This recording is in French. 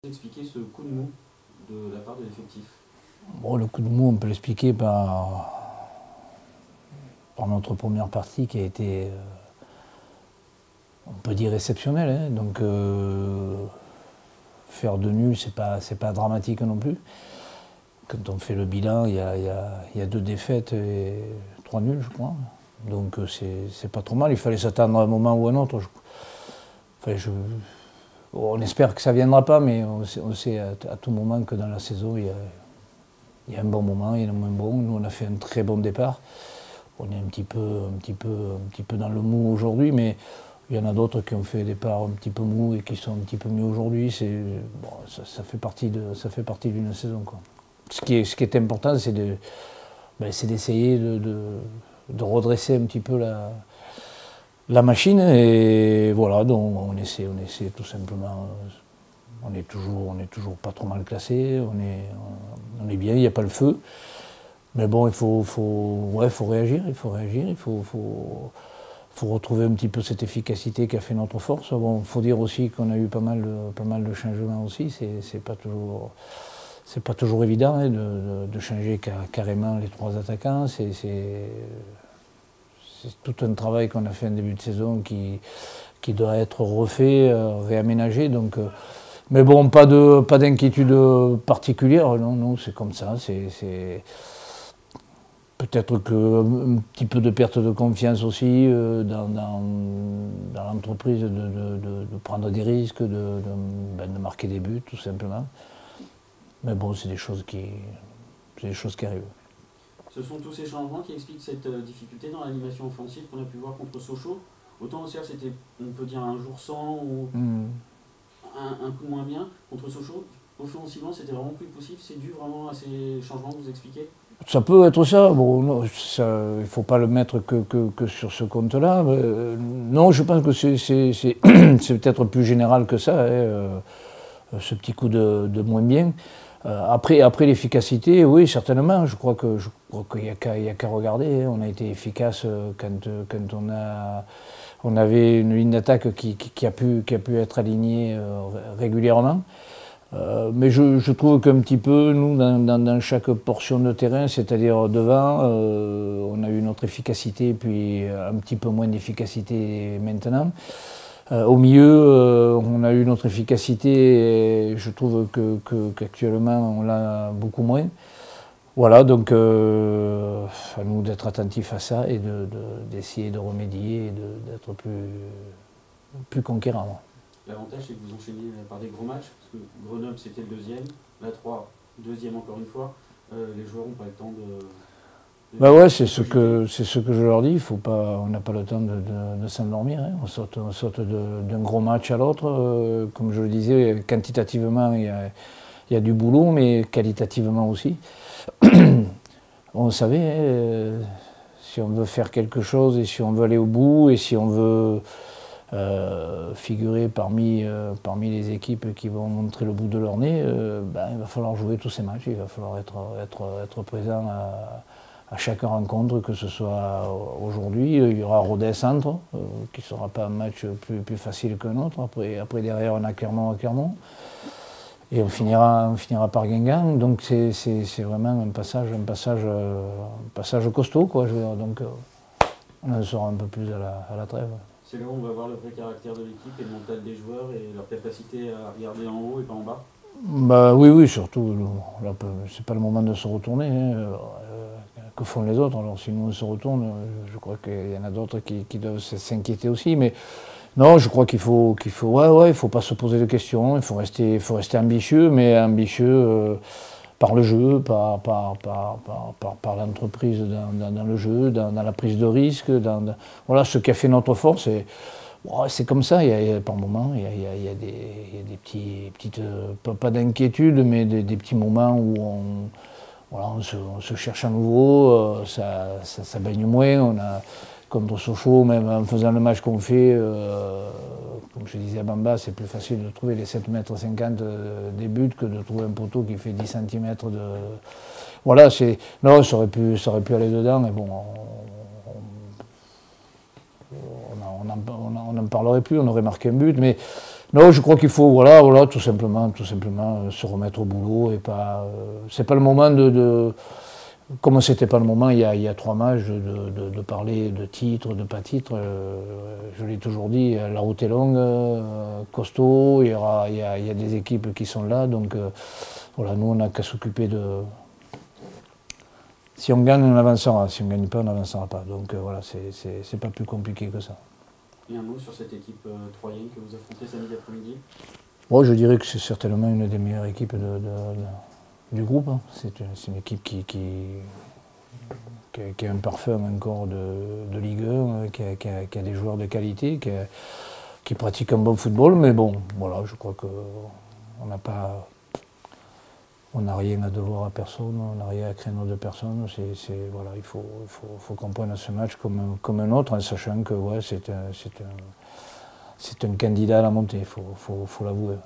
Expliquer ce coup de mou de la part de l'effectif? Bon, le coup de mou, on peut l'expliquer par notre première partie qui a été, on peut dire, exceptionnelle. Hein. Donc, faire de nul, c'est pas dramatique non plus. Quand on fait le bilan, il y a 2 défaites et 3 nuls, je crois. Donc, c'est pas trop mal. Il fallait s'attendre à un moment ou à un autre. On espère que ça ne viendra pas, mais on sait à tout moment que dans la saison, il y a un bon moment, il y a un moins bon. Nous, on a fait un très bon départ. On est un petit peu dans le mou aujourd'hui, mais il y en a d'autres qui ont fait des départs un petit peu mou et qui sont un petit peu mieux aujourd'hui. Bon, ça fait partie d'une saison, quoi. Ce qui est important, c'est d'essayer de redresser un petit peu la machine, et voilà, donc on essaie tout simplement. On est toujours pas trop mal classé, on est bien, il n'y a pas le feu. Mais bon, il faut réagir, il faut retrouver un petit peu cette efficacité qui a fait notre force. Bon, il faut dire aussi qu'on a eu pas mal de changements aussi, c'est pas toujours évident, hein, de changer carrément les 3 attaquants. C'est tout un travail qu'on a fait en début de saison qui doit être refait, réaménagé. Donc, mais bon, pas d'inquiétude particulière, non, c'est comme ça. C'est peut-être un petit peu de perte de confiance aussi dans l'entreprise, de prendre des risques, de marquer des buts, tout simplement. Mais bon, c'est des choses qui arrivent. Ce sont tous ces changements qui expliquent cette difficulté dans l'animation offensive qu'on a pu voir contre Sochaux. Autant au CR, c'était, on peut dire, un jour sans ou un coup moins bien. Contre Sochaux, offensivement, c'était vraiment plus possible. C'est dû vraiment à ces changements que vous expliquez? Ça peut être ça. Bon, il ne faut pas le mettre que sur ce compte-là. Non, je pense que c'est peut-être plus général que ça, hein, ce petit coup de moins bien. Après l'efficacité, oui, certainement. Je crois qu'il n'y a qu'à regarder. Hein. On a été efficace quand on avait une ligne d'attaque qui a pu être alignée régulièrement. Mais je trouve qu'un petit peu, nous, dans chaque portion de terrain, c'est-à-dire devant, on a eu notre efficacité, puis un petit peu moins d'efficacité maintenant. Au milieu, on a eu notre efficacité, et je trouve qu'actuellement, on l'a beaucoup moins. Voilà, donc à nous d'être attentifs à ça et d'essayer de remédier et d'être plus conquérants. L'avantage, c'est que vous enchaînez par des gros matchs, parce que Grenoble, c'était le 2e, la 3, 2e encore une fois. Les joueurs n'ont pas le temps de... Bah ouais, c'est ce que je leur dis. On n'a pas le temps de s'endormir. Hein. On saute d'un gros match à l'autre. Comme je le disais, quantitativement, il y a du boulot, mais qualitativement aussi. On savait, hein, si on veut faire quelque chose et si on veut aller au bout et si on veut figurer parmi les équipes qui vont montrer le bout de leur nez, il va falloir jouer tous ces matchs. Il va falloir être présent à chaque rencontre, que ce soit aujourd'hui. Il y aura Rodez-Centre, qui ne sera pas un match plus facile qu'un autre. Après derrière, on a Clermont. Et on finira par Guingamp. Donc c'est vraiment un passage costaud, quoi. Je veux dire. Donc on en saura un peu plus à la trêve. C'est là où on va voir le vrai caractère de l'équipe et le mental des joueurs et leur capacité à regarder en haut et pas en bas? Bah oui, surtout. Là, c'est pas le moment de se retourner. Hein. Que font les autres? Alors si nous on se retourne, je crois qu'il y en a d'autres qui doivent s'inquiéter aussi. Mais non, je crois qu'il faut pas se poser de questions. Il faut rester ambitieux, mais ambitieux par le jeu, par l'entreprise dans le jeu, dans la prise de risque. Voilà, ce qui a fait notre force. C'est comme ça, par moments, il y a des petites, pas d'inquiétude, mais des petits moments où on se cherche à nouveau, ça baigne moins. Contre Sochaux, même en faisant le match qu'on fait, comme je disais à Bamba, c'est plus facile de trouver les 7,50 m des buts que de trouver un poteau qui fait 10 cm de... Voilà, non, ça aurait pu aller dedans, mais bon, on n'en parlerait plus, on aurait marqué un but, mais Non, je crois qu'il faut, voilà, tout simplement se remettre au boulot et pas. C'est pas le moment comme c'était pas le moment il y a 3 matchs de parler de titres, de pas titres. Je l'ai toujours dit, la route est longue, costaud. Il y a des équipes qui sont là, donc voilà, nous on n'a qu'à s'occuper de. Si on gagne, on avancera. Si on ne gagne pas, on n'avancera pas. Donc voilà, c'est pas plus compliqué que ça. Et un mot sur cette équipe troyenne que vous affrontez samedi après-midi? Moi, je dirais que c'est certainement une des meilleures équipes du groupe. Hein. C'est une équipe qui a un parfum encore de Ligue 1, qui a des joueurs de qualité, qui pratiquent un bon football. Mais bon, voilà, je crois qu'on n'a pas. On n'a rien à devoir à personne, on n'a rien à craindre de personne. Voilà, il faut qu'on prenne ce match comme un autre, en sachant que ouais, c'est un candidat à la montée, il faut l'avouer.